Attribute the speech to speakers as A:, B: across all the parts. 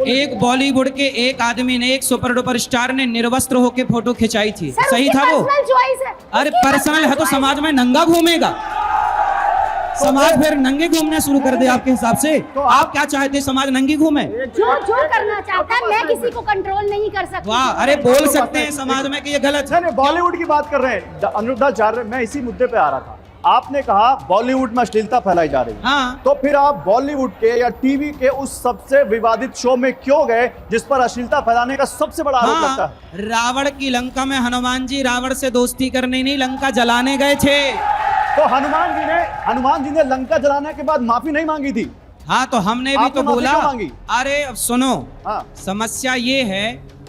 A: एक बॉलीवुड के एक आदमी ने, एक सुपर डुपर स्टार ने निर्वस्त्र होके फोटो खिंचाई थी, सही था वो? अरे पर्सनल है तो समाज में नंगा घूमेगा, समाज फिर नंगे घूमना शुरू कर दे आपके हिसाब से? तो आप क्या चाहते, समाज नंगी घूमे?
B: जो करना चाहता है, मैं किसी को कंट्रोल नहीं कर सकती।
A: वाह, अरे बोल सकते हैं समाज में कि ये गलत है।
C: बॉलीवुड की बात कर रहे हैं अनिरुद्धाचार्य, मैं इसी मुद्दे पे आ रहा था। आपने कहा बॉलीवुड में अश्लीलता फैलाई जा रही है,
A: हाँ।
C: तो फिर आप बॉलीवुड के या टीवी के उस सबसे विवादित शो में क्यों गए जिस पर अश्लीलता फैलाने का सबसे बड़ा आरोप लगता है?
A: रावण की लंका में हनुमान जी रावण से दोस्ती करने नहीं, लंका जलाने गए थे।
C: तो हनुमान जी ने लंका जलाने के बाद माफी नहीं मांगी थी?
A: हाँ, तो हमने भी तो बोला। अरे अब सुनो,
C: हाँ।
A: समस्या ये है,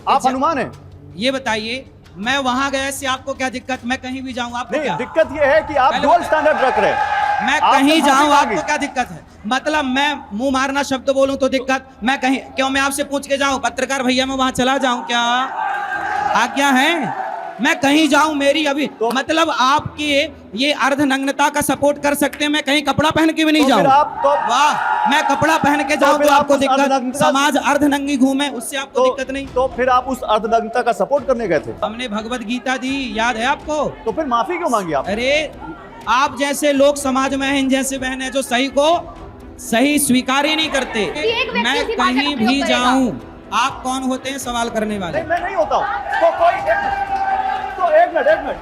C: आप हनुमान हैं?
A: ये बताइए, मैं वहां गया से आपको क्या दिक्कत? मैं कहीं भी जाऊं आपको क्या
C: दिक्कत? ये है कि आप डबल स्टैंडर्ड रख रहे हैं।
A: मैं कहीं जाऊं आपको क्या दिक्कत है? मतलब मैं मुंह मारना शब्द बोलूं तो दिक्कत? मैं कहीं क्यों, मैं आपसे पूछ के जाऊं पत्रकार भैया, मैं वहां चला जाऊं क्या? आज्ञा है? मैं कहीं जाऊं मेरी अभी तो, मतलब आपके ये अर्धनग्नता का सपोर्ट कर सकते हैं, मैं कहीं कपड़ा पहन के भी नहीं जाऊं? वाह, मैं कपड़ा पहन के जाऊं तो आपको दिक्कत? समाज अर्धनंगी घूमे उससे आपको दिक्कत नहीं?
C: तो फिर आप उस अर्धनग्नता का सपोर्ट करने गए थे?
A: हमने भगवत गीता दी, याद है आपको?
C: तो फिर माफी क्यों मांगी आप?
A: अरे आप जैसे लोग समाज में हैं, इन जैसे बहन है जो सही को सही स्वीकार ही नहीं करते। मैं कहीं भी जाऊं, आप कौन होते हैं सवाल करने वाले?
C: मैं नहीं होता हूं। एक मिनट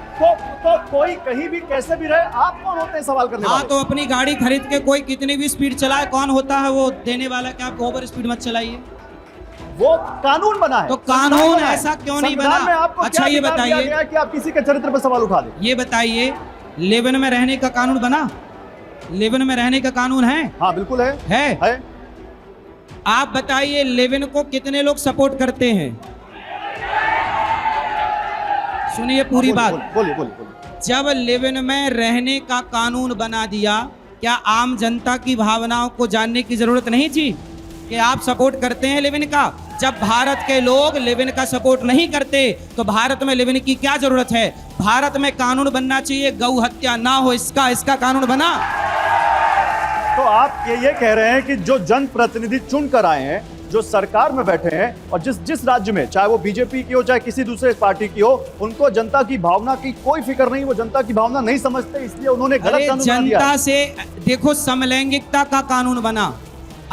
C: तो कोई कहीं भी कैसे भी रहे, आप कौन होते हैं सवाल करने वाले?
A: हाँ, तो अपनी गाड़ी खरीद के कोई कितनी भी स्पीड चलाए, कौन होता है वो देने वाला कि आप ओवर स्पीड मत चलाइए?
C: वो कानून बना है।
A: तो कानून ऐसा क्यों नहीं बना? अच्छा ये बताइए
C: कि आप किसी के चरित्र पर सवाल उठा दें।
A: ये बताइए, लिव इन में रहने का कानून बना? लिव इन में रहने का कानून है?
C: हाँ बिल्कुल है।
A: आप बताइए, लिव इन को कितने लोग सपोर्ट करते हैं? सुनिए पूरी बात।
C: बोलिए।
A: जब लिव इन में रहने का कानून बना दिया, क्या आम जनता की भावनाओं को जानने की जरूरत नहीं थी कि आप सपोर्ट करते हैं लिव इन का? जब भारत के लोग लिव इन का सपोर्ट नहीं करते तो भारत में लिव इन की क्या जरूरत है? भारत में कानून बनना चाहिए, गौ हत्या ना हो, इसका कानून बना।
C: तो आप ये कह रहे हैं कि जो जनप्रतिनिधि चुन कर आए हैं, जो सरकार में बैठे हैं, और जिस राज्य में, चाहे वो बीजेपी की हो चाहे किसी दूसरे पार्टी की हो, उनको जनता की भावना की कोई फिक्र नहीं, वो जनता की भावना नहीं समझते, इसलिए उन्होंने गलत कानून बना दिया।
A: जनता से देखो, समलैंगिकता का कानून बना।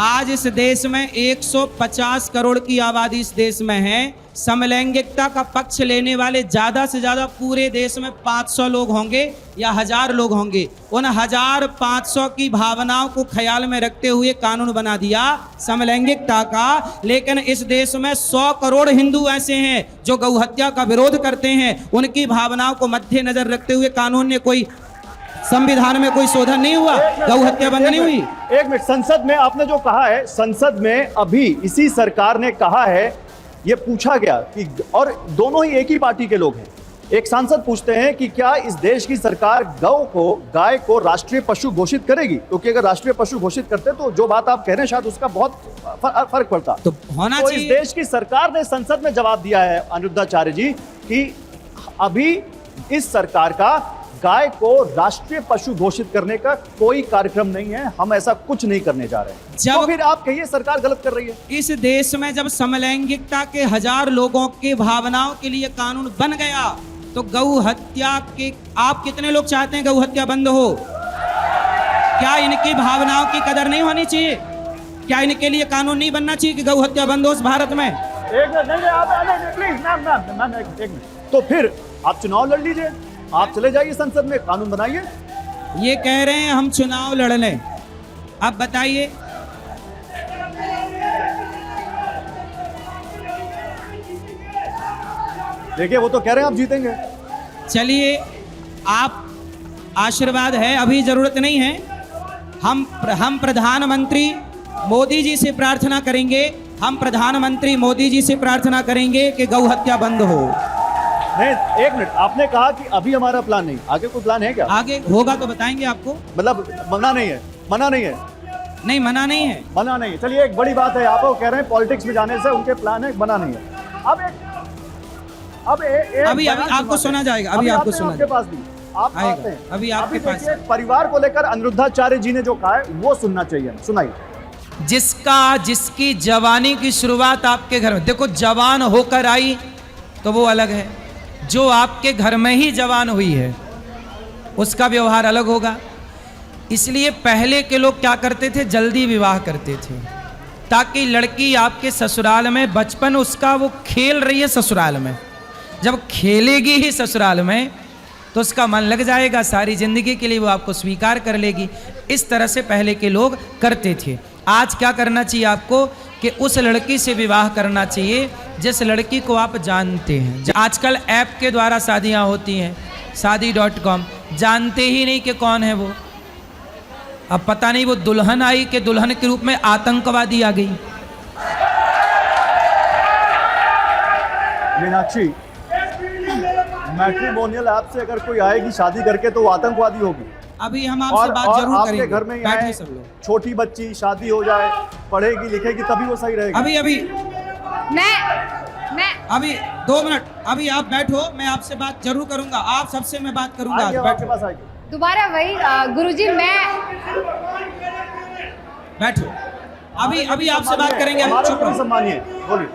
A: आज इस देश में 150 करोड़ की आबादी इस देश में है। समलैंगिकता का पक्ष लेने वाले ज्यादा से ज्यादा पूरे देश में 500 लोग होंगे या 1000 लोग होंगे। उन 1500 की भावनाओं को ख्याल में रखते हुए कानून बना दिया समलैंगिकता का। लेकिन इस देश में 100 करोड़ हिंदू ऐसे हैं जो गौ हत्या का विरोध करते हैं। उनकी भावनाओं को मद्देनजर रखते हुए कानून ने कोई, संविधान में कोई शोधन नहीं हुआ, गौ हत्या बंद नहीं हुई।
C: एक मिनट, संसद में आपने जो कहा है, संसद में अभी इसी सरकार ने कहा है, ये पूछा गया कि, और दोनों ही एक ही पार्टी के लोग हैं, एक सांसद पूछते हैं कि क्या इस देश की सरकार गाय को राष्ट्रीय पशु घोषित करेगी? क्योंकि अगर राष्ट्रीय पशु घोषित करते तो जो बात आप कह रहे हैं शायद उसका बहुत फर्क पड़ता।
A: तो होना चाहिए।
C: इस देश की सरकार ने संसद में जवाब दिया है अनिरुद्धाचार्य जी कि अभी इस सरकार का गाय को राष्ट्रीय पशु घोषित करने का कोई कार्यक्रम नहीं है, हम ऐसा कुछ नहीं करने जा रहे हैं। तो फिर आप कहिए सरकार गलत कर रही है।
A: इस देश में जब समलैंगिकता के 1000 लोगों की भावनाओं के लिए कानून बन गया तो गौ हत्या के, आप कितने लोग चाहते हैं गौ हत्या बंद हो? क्या इनकी भावनाओं की कदर नहीं होनी चाहिए? क्या इनके लिए कानून नहीं बनना चाहिए कि गौ हत्या बंद हो इस भारत में?
C: तो फिर आप चुनाव लड़ लीजिए, आप चले जाइए संसद में, कानून बनाइए।
A: ये कह रहे हैं हम चुनाव लड़ लें। अब बताइए,
C: देखिए वो तो कह रहे हैं आप जीतेंगे।
A: चलिए, आप आशीर्वाद है, अभी जरूरत नहीं है। हम प्रधानमंत्री मोदी जी से प्रार्थना करेंगे, हम प्रधानमंत्री मोदी जी से प्रार्थना करेंगे कि गौ हत्या बंद हो।
C: नहीं, एक मिनट, आपने कहा कि अभी हमारा प्लान नहीं, आगे कोई प्लान है क्या?
A: आगे होगा तो बताएंगे आपको।
C: मतलब मना नहीं है? मना नहीं है।
A: मना नहीं है।
C: चलिए, एक बड़ी बात है, आप कह रहे हैं पॉलिटिक्स में जाने से उनके प्लान है, मना नहीं है।
A: अभी आपको सुना जाएगा, अभी आपको सुना
C: आपके पास भी आप आते हैं,
A: अभी आपके पास।
C: परिवार को लेकर अनिरुद्धाचार्य जी ने जो कहा है वो सुनना चाहिए, सुनाइए।
A: जिसकी जवानी की शुरुआत आपके घर में, देखो जवान होकर आई तो वो अलग है, जो आपके घर में ही जवान हुई है उसका व्यवहार अलग होगा। इसलिए पहले के लोग क्या करते थे, जल्दी विवाह करते थे ताकि लड़की आपके ससुराल में, बचपन उसका वो खेल रही है ससुराल में, जब खेलेगी ही ससुराल में तो उसका मन लग जाएगा, सारी जिंदगी के लिए वो आपको स्वीकार कर लेगी। इस तरह से पहले के लोग करते थे। आज क्या करना चाहिए आपको कि उस लड़की से विवाह करना चाहिए जिस लड़की को आप जानते हैं। आजकल ऐप के द्वारा शादियां होती हैं, शादी.com, जानते ही नहीं कि कौन है वो। अब पता नहीं वो दुल्हन आई कि दुल्हन के रूप में आतंकवादी आ गई।
C: मीनाक्षी, मैट्रिमोनियल ऐप से अगर कोई आएगी शादी करके तो वो आतंकवादी होगी।
A: अभी हम आपसे बात जरूर
C: आपके
A: करेंगे।
C: घर में
A: बैठिए
C: यहाँ
A: सब लोग।
C: छोटी बच्ची शादी हो जाए, पढ़ेगी लिखेगी तभी वो सही रहेगी।
A: अभी
B: मैं
A: अभी 2 मिनट, अभी आप बैठो, मैं आपसे बात जरूर करूंगा, आप सबसे मैं बात करूंगा।
C: आइए,
A: आज
C: आपके
A: बैठो
C: पास आइए।
B: दोबारा वही गुरुजी, मैं
A: बैठो, अभी आपसे बात करेंगे। अभी
C: हमारे
A: चुप
C: को भी
A: रहो।
C: सम्मानिए, बोलिए।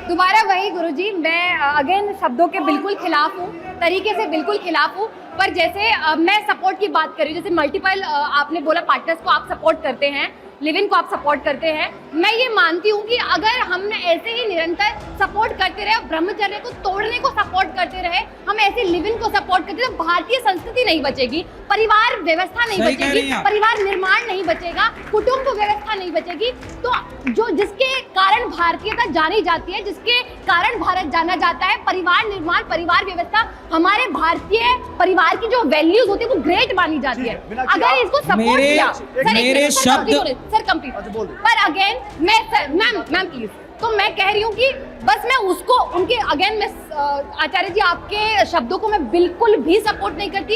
B: दोबारा वही गुरुजी, मैं अगेन शब्दों के बिल्कुल खिलाफ हूँ, तरीके से बिल्कुल खिलाफ हूँ। पर जैसे मैं सपोर्ट की बात कर रही हूँ, जैसे मल्टीपल आपने बोला पार्टनर्स को आप सपोर्ट करते हैं, लिव इन को आप सपोर्ट करते हैं, मैं ये मानती हूँ कि अगर हम ऐसे ही निरंतर सपोर्ट करते रहे, ब्रह्मचर्य को तोड़ने को सपोर्ट करते रहे, हम ऐसे लिव इन को सपोर्ट करते रहे, तो भारतीय संस्कृति नहीं बचेगी, परिवार व्यवस्था नहीं
A: सही कह रही
B: बचेगी,
A: हैं आप।
B: परिवार निर्माण नहीं बचेगा, कुटुंब व्यवस्था नहीं बचेगी। तो जो जिसके कारण भारतीयता जानी जाती है, जिसके कारण भारत जाना जाता है, परिवार निर्माण, परिवार व्यवस्था, हमारे भारतीय परिवार की जो वैल्यूज होती है वो ग्रेट मानी जाती है।
C: मीनाक्षी,
B: अगर इसको सपोर्ट
A: मेरे-
B: किया,
A: मेरे शब्द-
B: सर कंप्लीट।
C: अच्छा, बोलिए।
B: पर अगेन मैम प्लीज, तो मैं कह रही हूँ कि बस मैं उसको उनके अगेन मैं आचार्य जी आपके शब्दों को मैं बिल्कुल भी सपोर्ट नहीं करती।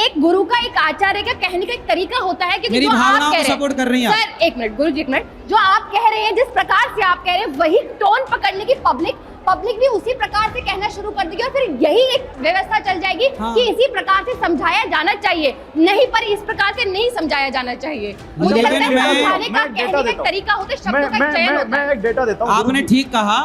B: एक गुरु का, एक आचार्य का कहने का एक तरीका होता है कि
A: मेरी
B: जो आप
A: भावनाओं
B: कह
A: को
B: रहे हैं,
A: सपोर्ट कर रही हैं आप।
B: सर एक मिनट गुरुजी, एक मिनट, जो आप कह रहे हैं, जिस प्रकार से आप कह रहे हैं, वही टोन पकड़ने की पब्लिक भी उसी प्रकार से कहना शुरू कर देगी और फिर यही एक व्यवस्था चल जाएगी
A: हाँ।
B: कि इसी प्रकार से समझाया जाना चाहिए, नहीं पर इस प्रकार से नहीं समझाया जाना चाहिए। मुझे
A: लेकिन
B: लगता है
A: मैं-
B: समझाने का,
C: मैं डेटा
B: कहने का
C: देता
B: एक
C: हूं।
B: तरीका होता है, शब्दों का चयन होता
C: मैं
B: है।
C: एक डेटा देता हूँ।
A: आपने ठीक कहा